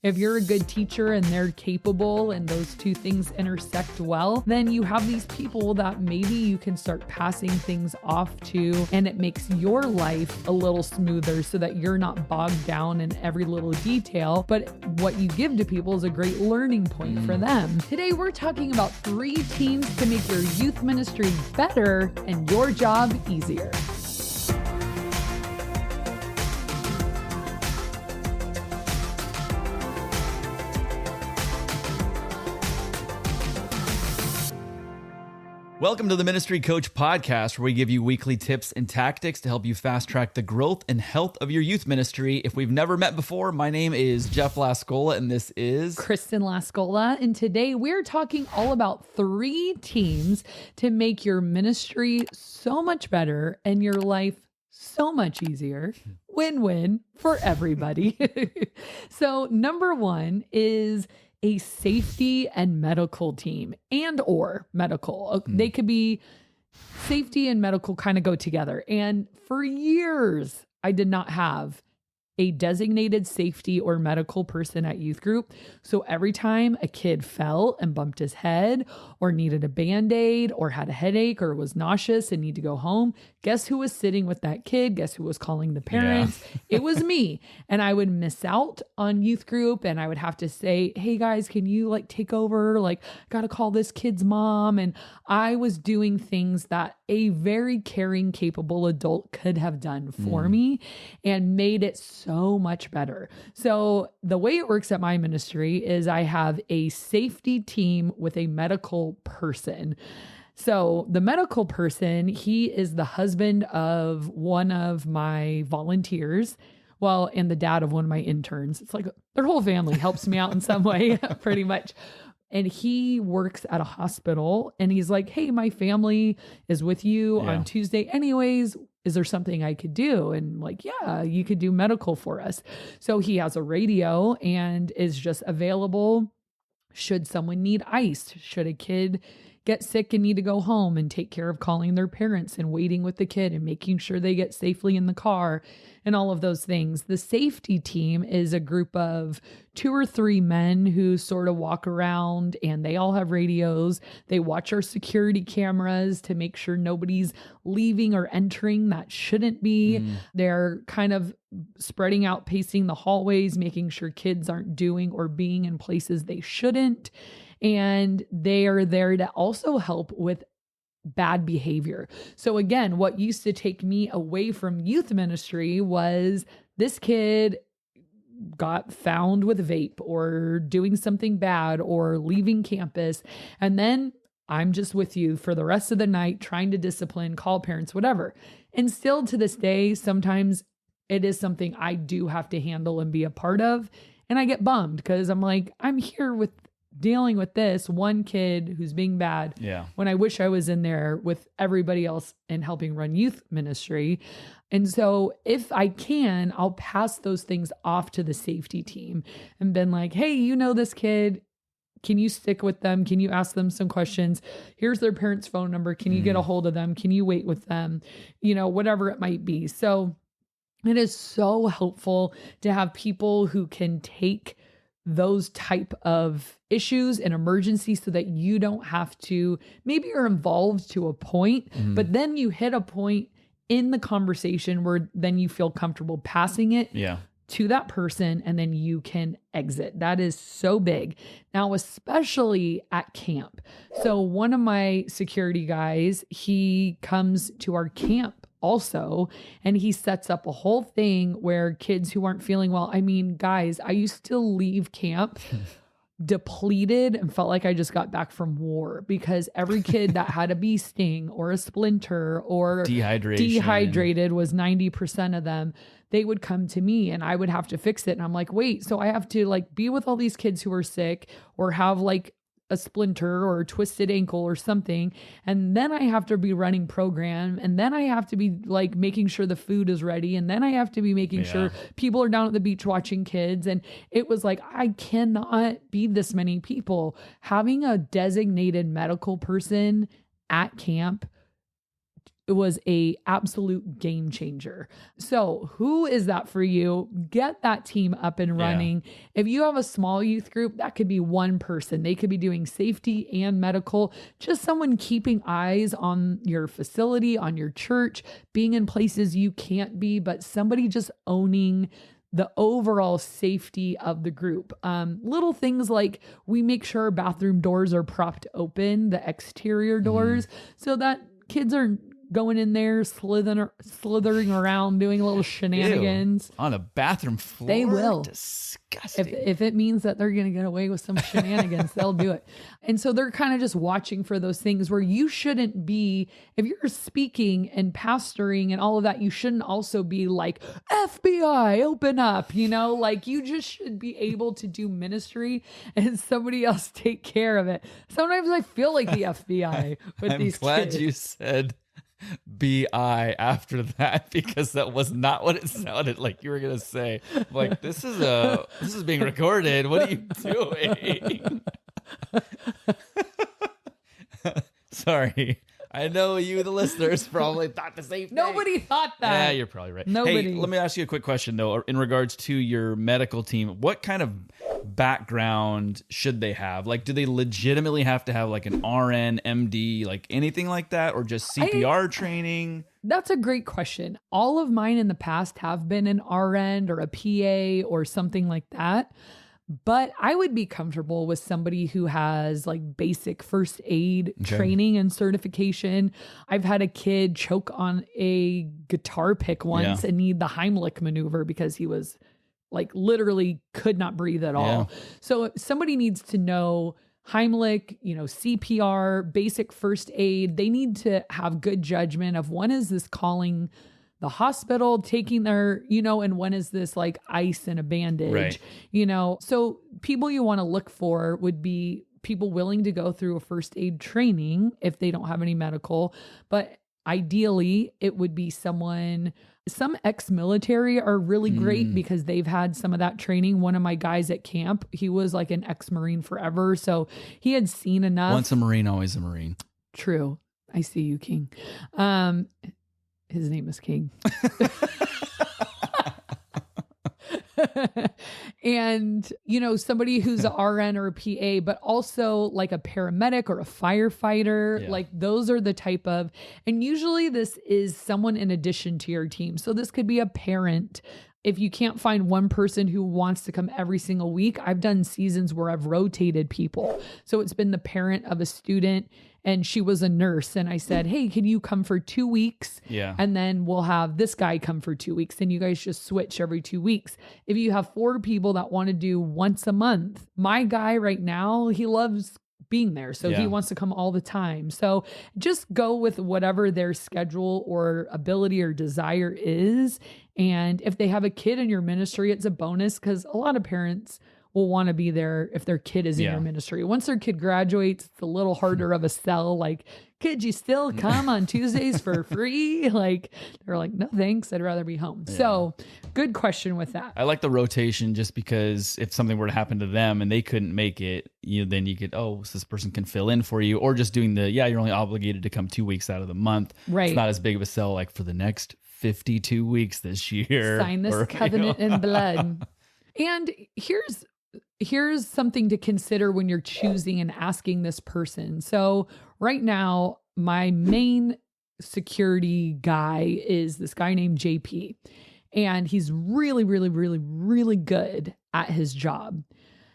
If you're a good teacher and they're capable and those two things intersect well, then you have these people that maybe you can start passing things off to, and it makes your life a little smoother so that you're not bogged down in every little detail. But what you give to people is a great learning point for them. Today, we're talking about 3 teams to make your youth ministry better and your job easier. Welcome to the Ministry Coach Podcast, where we give you weekly tips and tactics to help you fast track the growth and health of your youth ministry. If we've never met before, my name is Jeff Lascola, and this is Kristen Lascola. And today we're talking all about 3 teams to make your ministry so much better and your life so much easier. Win-win for everybody. So number 1 is a safety and medical team, and or medical. They could be safety and medical kind of go together. And for years, I did not have a designated safety or medical person at youth group. So every time a kid fell and bumped his head or needed a Band-Aid or had a headache or was nauseous and needed to go home, guess who was sitting with that kid? Guess who was calling the parents? Yeah. It was me. And I would miss out on youth group, and I would have to say, hey guys, can you take over? Got to call this kid's mom. And I was doing things that a very caring, capable adult could have done for me and made it so much better. So the way it works at my ministry is I have a safety team with a medical person. So the medical person, he is the husband of one of my volunteers. Well, and the dad of one of my interns. It's like their whole family helps me out in some way, pretty much. And he works at a hospital, and he's like, hey, my family is with you on Tuesday anyways. Is there something I could do? And yeah, you could do medical for us. So he has a radio and is just available should someone need ice, should a kid get sick and need to go home, and take care of calling their parents and waiting with the kid and making sure they get safely in the car and all of those things. The safety team is a group of 2 or 3 men who sort of walk around, and they all have radios. They watch our security cameras to make sure nobody's leaving or entering that shouldn't be. They're kind of spreading out, pacing the hallways, making sure kids aren't doing or being in places they shouldn't. And they are there to also help with bad behavior. So again, what used to take me away from youth ministry was this kid got found with vape or doing something bad or leaving campus. And then I'm just with you for the rest of the night, trying to discipline, call parents, whatever. And still to this day, sometimes it is something I do have to handle and be a part of. And I get bummed because I'm like, I'm here with dealing with this one kid who's being bad when I wish I was in there with everybody else and helping run youth ministry. And so if I can, I'll pass those things off to the safety team and been like, hey, you know this kid, can you stick with them? Can you ask them some questions? Here's their parents' phone number. Can you get a hold of them? Can you wait with them? Whatever it might be. So it is so helpful to have people who can take those type of issues and emergencies so that you don't have to, maybe you're involved to a point, but then you hit a point in the conversation where then you feel comfortable passing it to that person, and then you can exit. That is so big. Now, especially at camp. So one of my security guys, he comes to our camp also, and he sets up a whole thing where kids who aren't feeling well, I mean, guys, I used to leave camp depleted and felt like I just got back from war, because every kid that had a bee sting or a splinter or dehydrated was 90% of them. They would come to me and I would have to fix it. And I'm like, wait, so I have to be with all these kids who are sick or have a splinter or a twisted ankle or something. And then I have to be running program. And then I have to be making sure the food is ready. And then I have to be making sure people are down at the beach watching kids. And it was I cannot be this many people. Having a designated medical person at camp it was a absolute game changer. So who is that for you? Get that team up and running. Yeah. If you have a small youth group, that could be one person. They could be doing safety and medical, just someone keeping eyes on your facility, on your church, being in places you can't be, but somebody just owning the overall safety of the group. Little things like we make sure our bathroom doors are propped open, the exterior doors, so that kids are going in there, slithering around, doing little shenanigans. Ew, on a bathroom floor? They will. Disgusting. If it means that they're going to get away with some shenanigans, they'll do it. And so they're kind of just watching for those things where you shouldn't be, if you're speaking and pastoring and all of that, you shouldn't also be like, FBI, open up, like you just should be able to do ministry and somebody else take care of it. Sometimes I feel like the FBI with these kids. I'm glad you said BI after that, because that was not what it sounded like you were gonna say. Like, this is being recorded. What are you doing? Sorry. I know you, the listeners, probably thought the same thing. Nobody thought that. Yeah, you're probably right. Nobody. Hey, let me ask you a quick question, though, in regards to your medical team. What kind of background should they have? Like, do they legitimately have to have like an RN, MD, like anything like that, or just CPR training? That's a great question. All of mine in the past have been an RN or a PA or something like that. But I would be comfortable with somebody who has like basic first aid training and certification. I've had a kid choke on a guitar pick once and need the Heimlich maneuver because he was like literally could not breathe at all. So somebody needs to know Heimlich, CPR, basic first aid. They need to have good judgment of when is this calling the hospital, taking their, and when is this like ice and a bandage, So people you want to look for would be people willing to go through a first aid training if they don't have any medical, but ideally it would be some ex-military are really great because they've had some of that training. One of my guys at camp, he was like an ex-Marine forever. So he had seen enough. Once a Marine, always a Marine. True. I see you, King. His name is King. And, somebody who's an RN or a PA, but also like a paramedic or a firefighter, like those are the type of, and usually this is someone in addition to your team. So this could be a parent. If you can't find one person who wants to come every single week, I've done seasons where I've rotated people. So it's been the parent of a student and she was a nurse. And I said, hey, can you come for 2 weeks? Yeah. And then we'll have this guy come for 2 weeks. And you guys just switch every 2 weeks. If you have 4 people that want to do once a month, my guy right now, he loves being there. So he wants to come all the time. So just go with whatever their schedule or ability or desire is. And if they have a kid in your ministry, it's a bonus because a lot of parents will want to be there if their kid is in your ministry. Once their kid graduates, it's a little harder of a sell. Like, could you still come on Tuesdays for free? Like, they're like, no, thanks. I'd rather be home. Yeah. So good question with that. I like the rotation just because if something were to happen to them and they couldn't make it, then you could, so this person can fill in for you, or just doing you're only obligated to come 2 weeks out of the month. Right. It's not as big of a sell like for the next 52 weeks this year. Sign this covenant in blood. And here's something to consider when you're choosing and asking this person. So right now, my main security guy is this guy named JP, and he's really, really, really, really good at his job.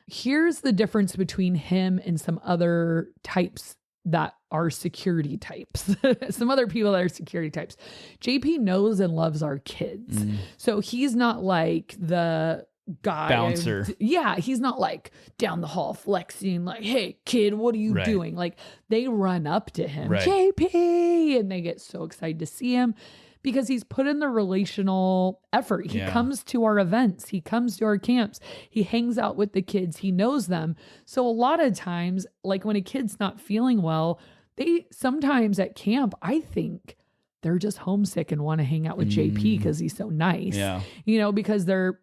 Here's the difference between him and some other types that are security types, some other people that are security types. JP knows and loves our kids. So he's not like the guy bouncer. He's not like down the hall flexing like, hey kid, what are you doing? Like, they run up to him, JP, and they get so excited to see him because he's put in the relational effort. He comes to our events, he comes to our camps, he hangs out with the kids, he knows them. So a lot of times, like when a kid's not feeling well, they sometimes at camp, I think they're just homesick and want to hang out with JP because he's so nice, because they're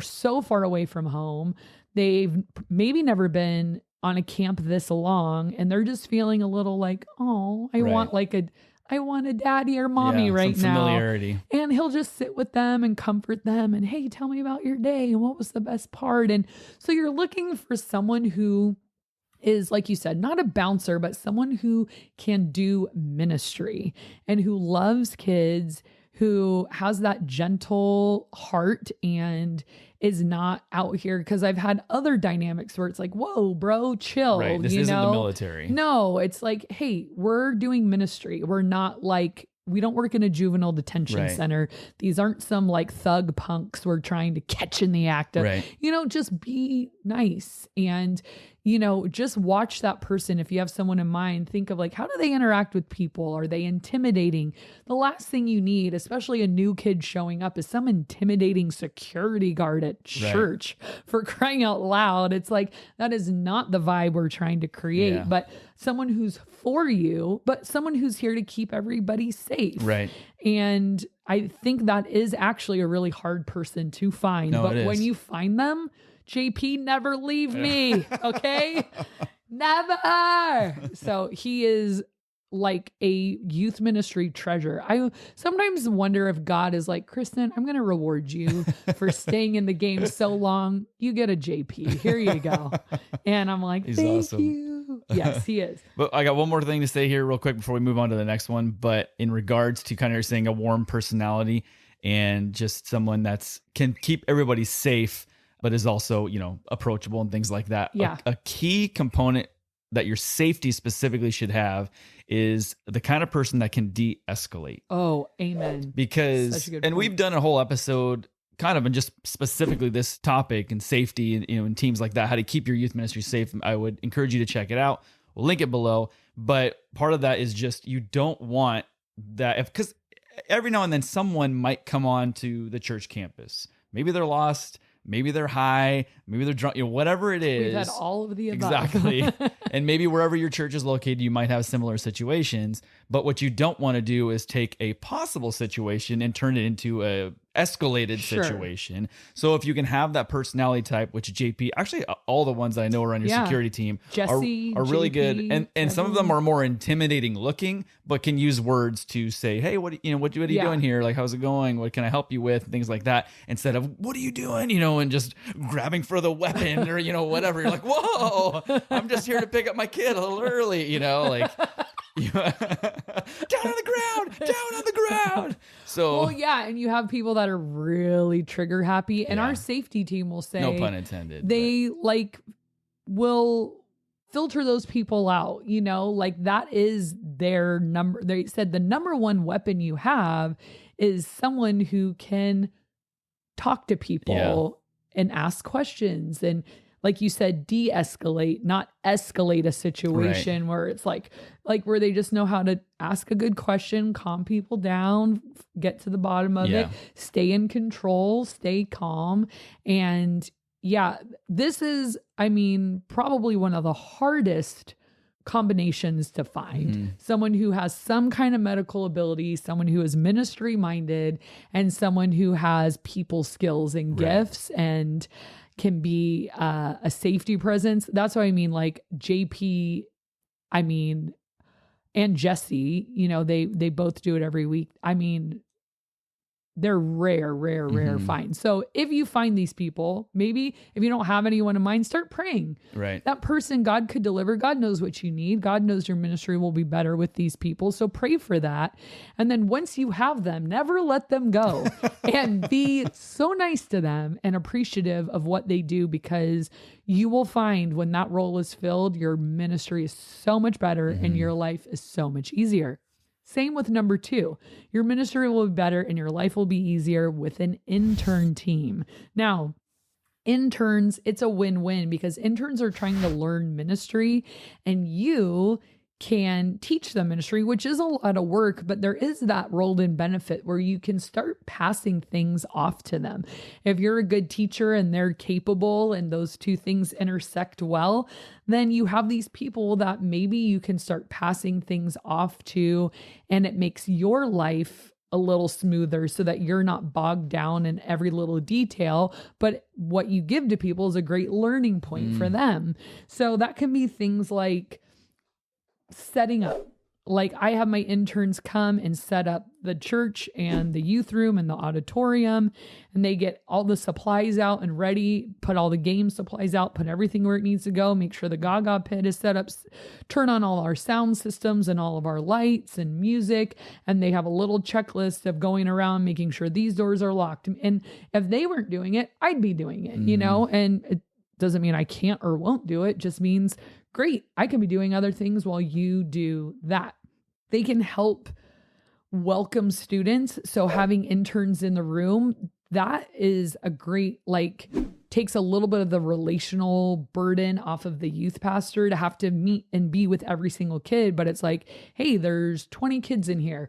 so far away from home. They've maybe never been on a camp this long and they're just feeling a little like, I want like a I want a daddy or mommy right some now. familiarity. And he'll just sit with them and comfort them and, hey, tell me about your day and what was the best part. And so you're looking for someone who is, like you said, not a bouncer, but someone who can do ministry and who loves kids, who has that gentle heart and is not out here. Because I've had other dynamics where it's like, whoa, bro, chill. Right. This isn't the military. No, it's like, hey, we're doing ministry. We're not like, we don't work in a juvenile detention center. These aren't some like thug punks we're trying to catch in the act of, just be nice. And, just watch that person. If you have someone in mind, think of like, how do they interact with people? Are they intimidating? The last thing you need, especially a new kid showing up, is some intimidating security guard at church, for crying out loud. It's like, that is not the vibe we're trying to create, but someone who's for you, but someone who's here to keep everybody safe. Right. And I think that is actually a really hard person to find. No, but when you find them, JP, never leave me. Okay. Never. So he is like a youth ministry treasure. I sometimes wonder if God is like, Kristen, I'm going to reward you for staying in the game so long. You get a JP. Here you go. And I'm like, thank you. Yes, he is. But I got one more thing to say here real quick before we move on to the next one. But in regards to kind of saying a warm personality and just someone can keep everybody safe, but is also, approachable and things like that. Yeah. A key component that your safety specifically should have is the kind of person that can de-escalate. Oh, amen. Because, and we've done a whole episode kind of on just specifically this topic and safety, and teams like that, how to keep your youth ministry safe. I would encourage you to check it out. We'll link it below. But part of that is just, you don't want that, because every now and then someone might come on to the church campus. Maybe they're lost. Maybe they're high, maybe they're drunk, whatever it is. We've had all of the above. Exactly. And maybe wherever your church is located, you might have similar situations. But what you don't want to do is take a possible situation and turn it into a escalated situation. So if you can have that personality type, which JP, actually all the ones that I know are on your security team Jesse, are really JP, good. And some of them are more intimidating looking, but can use words to say, hey, what are you doing here? Like, how's it going? What can I help you with? Things like that. Instead of, what are you doing? And just grabbing for the weapon or, whatever. You're like, whoa, I'm just here to pick up my kid a little early, like down on the ground. So, well, yeah. And you have people that are really trigger happy, and our safety team will say, no pun intended, they will filter those people out, like that is their number. They said the number one weapon you have is someone who can talk to people and ask questions. And like you said, de-escalate, not escalate a situation where it's like where they just know how to ask a good question, calm people down, get to the bottom of it, stay in control, stay calm. And this is, probably one of the hardest combinations to find. Someone who has some kind of medical ability, someone who is ministry minded, and someone who has people skills and gifts and can be a safety presence. That's what I mean. Like JP, and Jesse, they both do it every week. They're rare find. So if you find these people, maybe if you don't have anyone in mind, start praying. Right. That person God could deliver. God knows what you need. God knows your ministry will be better with these people. So pray for that. And then once you have them, never let them go and be so nice to them and appreciative of what they do, because you will find when that role is filled, your ministry is so much better and your life is so much easier. Same with number 2. Your ministry will be better and your life will be easier with an intern team. Now, interns, it's a win-win because interns are trying to learn ministry and you can teach them ministry, which is a lot of work, but there is that rolled in benefit where you can start passing things off to them. If you're a good teacher and they're capable and those two things intersect well, then you have these people that maybe you can start passing things off to, and it makes your life a little smoother so that you're not bogged down in every little detail, but what you give to people is a great learning point for them. So that can be things like setting up, like I have my interns come and set up the church and the youth room and the auditorium, and they get all the supplies out and ready, put all the game supplies out, put everything where it needs to go, make sure the Gaga pit is set up, turn on all our sound systems and all of our lights and music. And they have a little checklist of going around, making sure these doors are locked. And if they weren't doing it, I'd be doing it, you know, and it doesn't mean I can't or won't do it. Just means, great, I can be doing other things while you do that. They can help welcome students. So having interns in the room, that is a great, like, takes a little bit of the relational burden off of the youth pastor to have to meet and be with every single kid. But it's like, hey, there's 20 kids in here.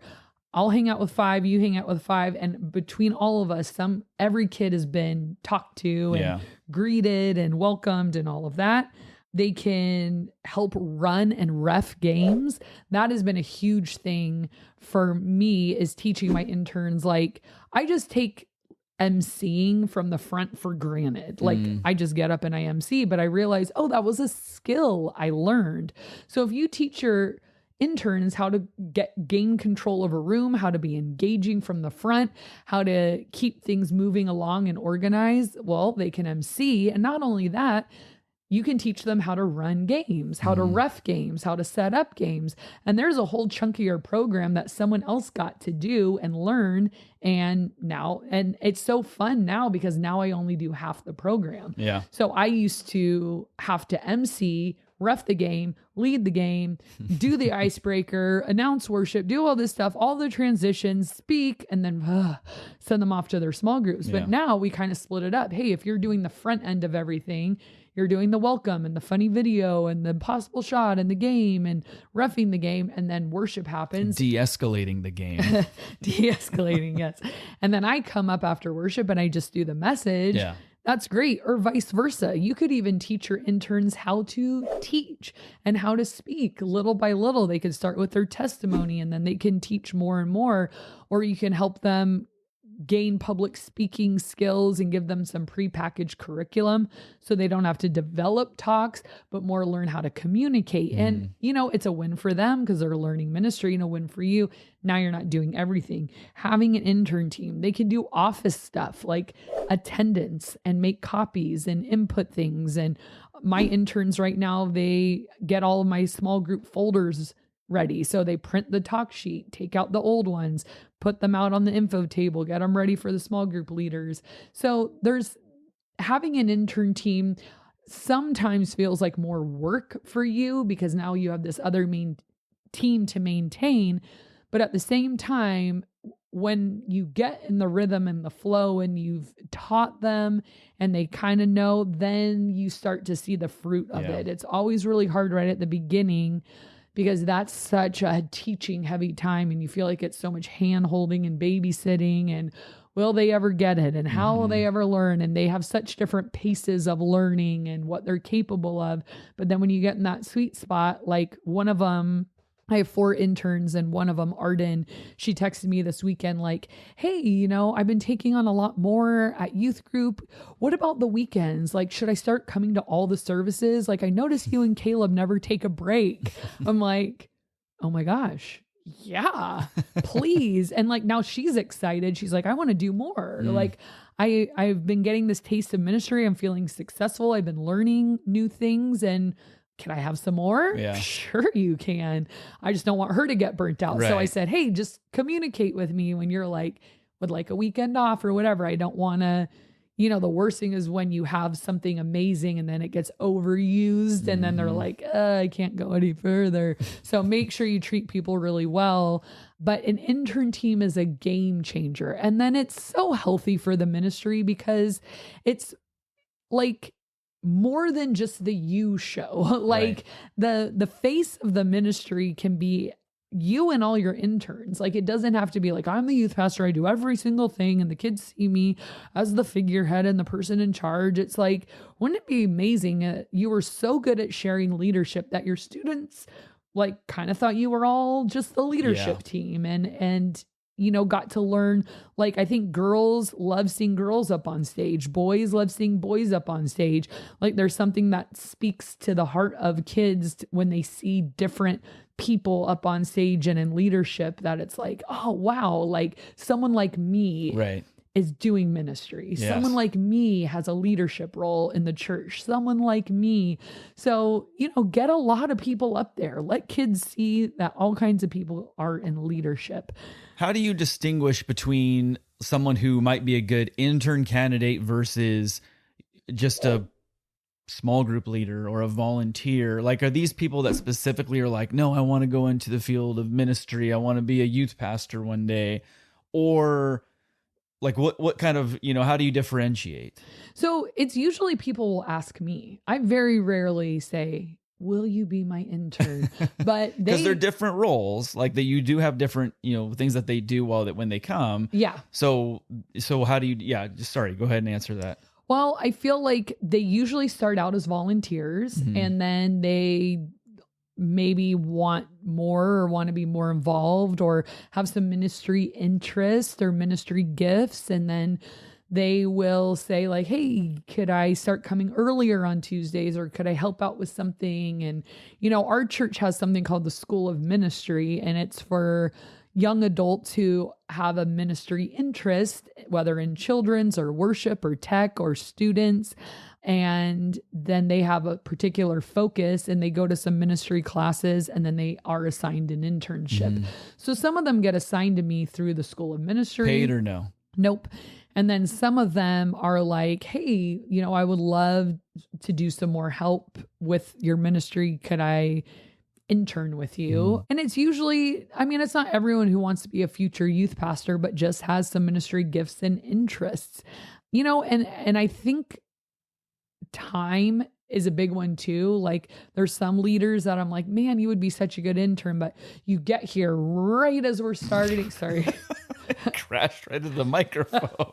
I'll hang out with 5, you hang out with 5. And between all of us, every kid has been talked to and greeted and welcomed and all of that. They can help run and ref games. That has been a huge thing for me, is teaching my interns. Like, I just take emceeing from the front for granted. Like, I just get up and I MC, but I realize, oh, that was a skill I learned. So if you teach your interns how to gain control of a room, how to be engaging from the front, how to keep things moving along and organized, well, they can MC. And not only that, you can teach them how to run games, how to ref games, how to set up games. And there's a whole chunk of your program that someone else got to do and learn. And it's so fun now because now I only do half the program. Yeah. So I used to have to MC, ref the game, lead the game, do the icebreaker, announce worship, do all this stuff, all the transitions, speak, and then send them off to their small groups. But now we kind of split it up. Hey, if you're doing the front end of everything, you're doing the welcome and the funny video and the possible shot and the game and reffing the game, and then worship happens. De-escalating the game. De-escalating, yes. And then I come up after worship and I just do the message. Yeah. That's great. Or vice versa. You could even teach your interns how to teach and how to speak little by little. They could start with their testimony and then they can teach more and more. Or you can help them gain public speaking skills and give them some prepackaged curriculum so they don't have to develop talks, but more learn how to communicate. And, you know, it's a win for them because they're learning ministry, and a win for you. Now you're not doing everything. Having an intern team, they can do office stuff like attendance and make copies and input things. And my interns right now, they get all of my small group folders ready. So they print the talk sheet, take out the old ones, put them out on the info table, get them ready for the small group leaders. So there's having an intern team sometimes feels like more work for you because now you have this other main team to maintain. But at the same time, when you get in the rhythm and the flow and you've taught them and they kind of know, then you start to see the fruit of it. It's always really hard right at the beginning because that's such a teaching heavy time and you feel like it's so much hand holding and babysitting and will they ever get it and how will they ever learn? And they have such different paces of learning and what they're capable of. But then when you get in that sweet spot, like one of them, I have 4 interns and one of them, Arden, she texted me this weekend like, hey, you know, I've been taking on a lot more at youth group. What about the weekends? Like, should I start coming to all the services? Like, I noticed you and Caleb never take a break. I'm like, oh my gosh. Yeah, please. And like, now she's excited. She's like, I want to do more. Like I've been getting this taste of ministry. I'm feeling successful. I've been learning new things and can I have some more? Yeah. Sure you can. I just don't want her to get burnt out. Right. So I said, hey, just communicate with me when you're like, with like a weekend off or whatever. I don't want to, you know, the worst thing is when you have something amazing and then it gets overused and then they're like, I can't go any further. So make sure you treat people really well. But an intern team is a game changer. And then it's so healthy for the ministry because it's like, more than just the you show. Like the face of the ministry can be you and all your interns. Like it doesn't have to be like, I'm the youth pastor, I do every single thing and the kids see me as the figurehead and the person in charge. It's like, wouldn't it be amazing? You were so good at sharing leadership that your students like kind of thought you were all just the leadership team. And got to learn, like, I think girls love seeing girls up on stage. Boys love seeing boys up on stage. Like, there's something that speaks to the heart of kids when they see different people up on stage and in leadership, that it's like, oh, wow, like someone like me is doing ministry. Yes. Someone like me has a leadership role in the church. Someone like me. So, get a lot of people up there. Let kids see that all kinds of people are in leadership. How do you distinguish between someone who might be a good intern candidate versus just a small group leader or a volunteer? Like, are these people that specifically are like, no, I want to go into the field of ministry, I want to be a youth pastor one day? Or like, what kind of, how do you differentiate? So it's usually people will ask me. I very rarely say, will you be my intern? But because they're different roles, like that you do have different, things that they do when they come. Yeah. So how do you, sorry, go ahead and answer that. Well, I feel like they usually start out as volunteers, and then they maybe want more or want to be more involved or have some ministry interest or ministry gifts. And then they will say like, hey, could I start coming earlier on Tuesdays, or could I help out with something? And, our church has something called the School of Ministry, and it's for young adults who have a ministry interest, whether in children's or worship or tech or students. And then they have a particular focus and they go to some ministry classes, and then they are assigned an internship. So some of them get assigned to me through the School of Ministry. Paid or no? Nope. And then some of them are like, hey, I would love to do some more help with your ministry. Could I intern with you? And it's usually, it's not everyone who wants to be a future youth pastor, but just has some ministry gifts and interests, and I think time is a big one too. Like, there's some leaders that I'm like, man, you would be such a good intern, but you get here right as we're starting. Sorry. Crashed right into the microphone.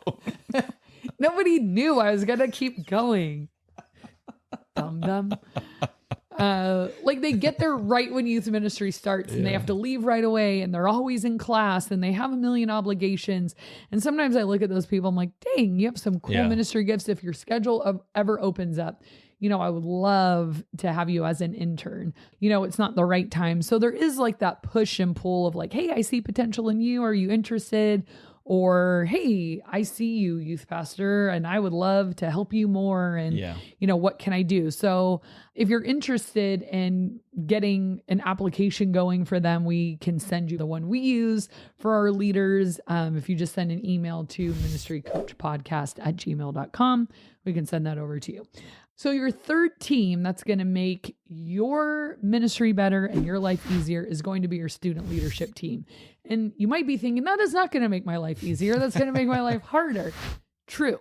Nobody knew I was going to keep going. Dumb. Like, they get there right when youth ministry starts, and they have to leave right away, and they're always in class, and they have a million obligations. And sometimes I look at those people, I'm like, dang, you have some cool ministry gifts. If your schedule ever opens up, I would love to have you as an intern. It's not the right time. So there is like that push and pull of like, hey, I see potential in you. Are you interested? Or, hey, I see you, youth pastor, and I would love to help you more. And, what can I do? So if you're interested in getting an application going for them, we can send you the one we use for our leaders. If you just send an email to ministrycoachpodcast@gmail.com, we can send that over to you. So your third team that's going to make your ministry better and your life easier is going to be your student leadership team. And you might be thinking, that is not going to make my life easier. That's going to make my life harder. True.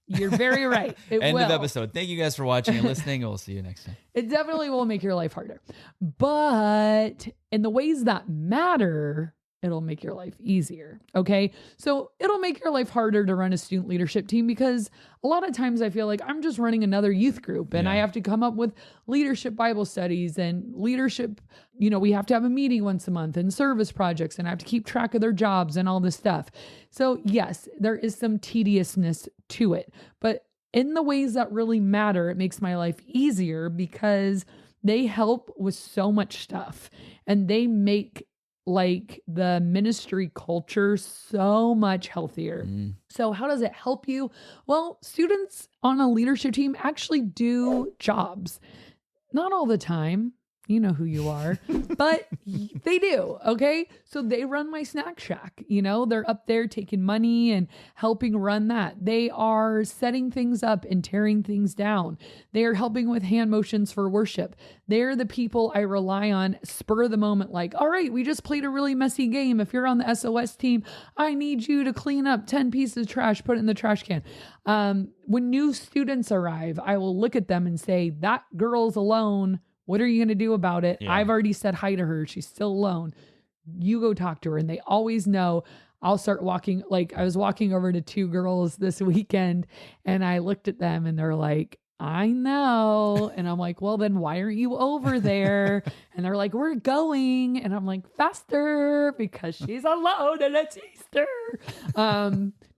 You're very right. It End will. of episode. Thank you guys for watching and listening. We'll see you next time. It definitely will make your life harder. But in the ways that matter, it'll make your life easier. Okay. So it'll make your life harder to run a student leadership team, because a lot of times I feel like I'm just running another youth group, and I have to come up with leadership Bible studies and leadership. We have to have a meeting once a month and service projects, and I have to keep track of their jobs and all this stuff. So yes, there is some tediousness to it, but in the ways that really matter, it makes my life easier because they help with so much stuff, and they make like the ministry culture so much healthier. So how does it help you? Well, students on a leadership team actually do jobs. Not all the time. You know who you are, but they do. Okay. So they run my snack shack. They're up there taking money and helping run that. They are setting things up and tearing things down. They are helping with hand motions for worship. They're the people I rely on spur of the moment. Like, all right, we just played a really messy game. If you're on the SOS team, I need you to clean up 10 pieces of trash, put it in the trash can. When new students arrive, I will look at them and say, that girl's alone. What are you going to do about it? I've already said hi to her. She's still alone. You go talk to her. And they always know. I'll start walking. Like, I was walking over to two girls this weekend, and I looked at them and they're like, I know. And I'm like, well, then why aren't you over there? And they're like, we're going. And I'm like, faster, because she's alone and it's Easter.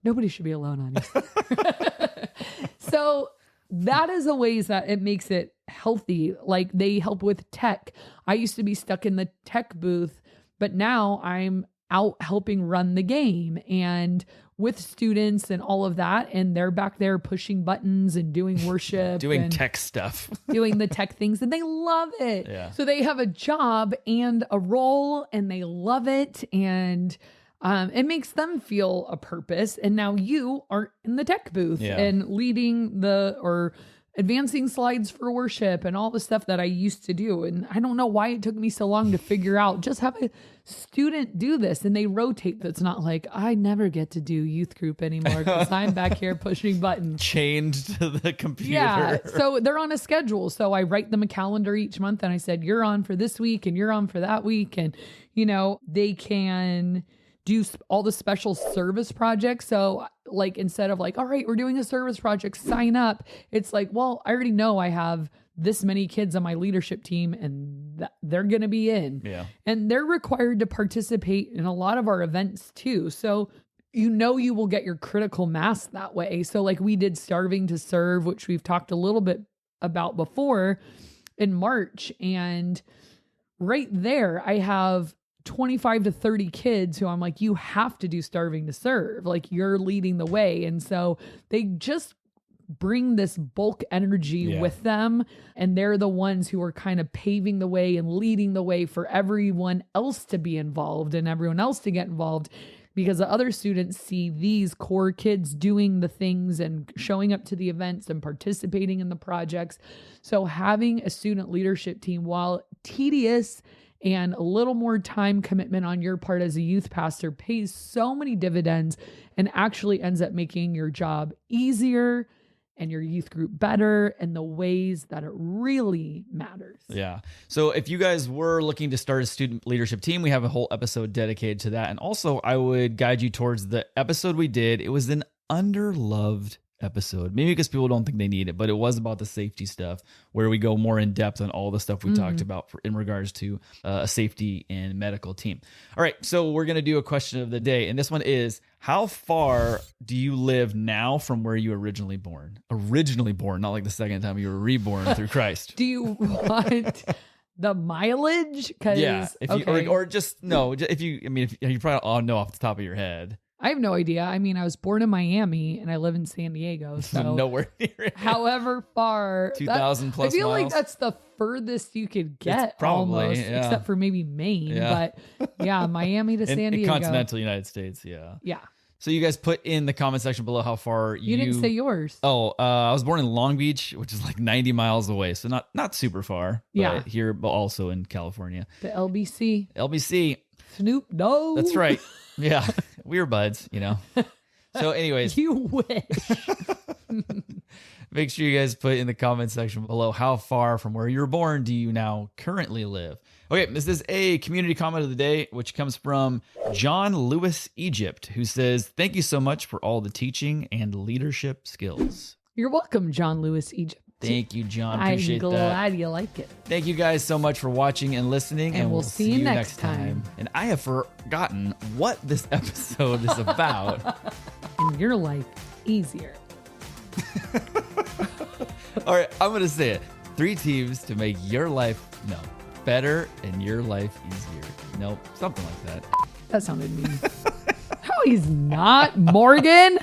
Nobody should be alone on Easter. So that is the ways that it makes it healthy. Like they help with tech. I used to be stuck in the tech booth, but now I'm out helping run the game and with students and all of that. And they're back there pushing buttons and doing worship. Doing tech stuff. Doing the tech things. And they love it. Yeah. So they have a job and a role and they love it. And it makes them feel a purpose. And now you are in the tech booth and leading or advancing slides for worship and all the stuff that I used to do. And I don't know why it took me so long to figure out, just have a student do this and they rotate. It's not like I never get to do youth group anymore because I'm back here pushing buttons. Chained to the computer. Yeah. So they're on a schedule. So I write them a calendar each month and I said, you're on for this week and you're on for that week. And, they can do all the special service projects. So like, instead of like, all right, we're doing a service project, sign up. It's like, well, I already know I have this many kids on my leadership team and they're going to be in. Yeah. And they're required to participate in a lot of our events too. So you will get your critical mass that way. So like we did Starving to Serve, which we've talked a little bit about before in March. And right there, I have 25 to 30 kids who I'm like, you have to do Starving to Serve. Like you're leading the way. And so they just bring this bulk energy with them. And they're the ones who are kind of paving the way and leading the way for everyone else to be involved and everyone else to get involved, because the other students see these core kids doing the things and showing up to the events and participating in the projects. So having a student leadership team, while tedious and a little more time commitment on your part as a youth pastor, pays so many dividends and actually ends up making your job easier and your youth group better in the ways that it really matters. Yeah. So if you guys were looking to start a student leadership team, we have a whole episode dedicated to that. And also I would guide you towards the episode we did. It was an underloved episode, maybe because people don't think they need it, but it was about the safety stuff where we go more in depth on all the stuff we talked about in regards to a safety and medical team. All right. So we're going to do a question of the day. And this one is, how far do you live now from where you were originally born? Originally born, not like the second time you were reborn through Christ. Do you want the mileage? Yeah. If you, or just, no, if you, I mean, if you probably all know off the top of your head. I have no idea. I mean, I was born in Miami and I live in San Diego. So nowhere near it. However far. 2,000 plus I feel miles. like that's the furthest you could get, It's probably, almost, except for maybe Maine. Yeah. But yeah, Miami to San Diego. Continental United States, yeah. Yeah. So you guys put in the comment section below how far You didn't say yours. Oh, I was born in Long Beach, which is like 90 miles away. So not super far. Yeah. But here, but also in California. The LBC. LBC. Snoop Dogg. That's right. Yeah. We were buds, So anyways. You wish. Make sure you guys put in the comment section below how far from where you were born do you now currently live. Okay, this is a community comment of the day, which comes from John Lewis Egypt, who says, "Thank you so much for all the teaching and leadership skills." You're welcome, John Lewis Egypt. Thank you, John. Appreciate I'm that. glad you like it. Thank you guys so much for watching and listening. And we'll see you next time. And I have forgotten what this episode is about. And your life easier. All right, I'm going to say it. 3 teams to make your life, better and your life easier. Nope, something like that. That sounded mean. No, he's not, Morgan.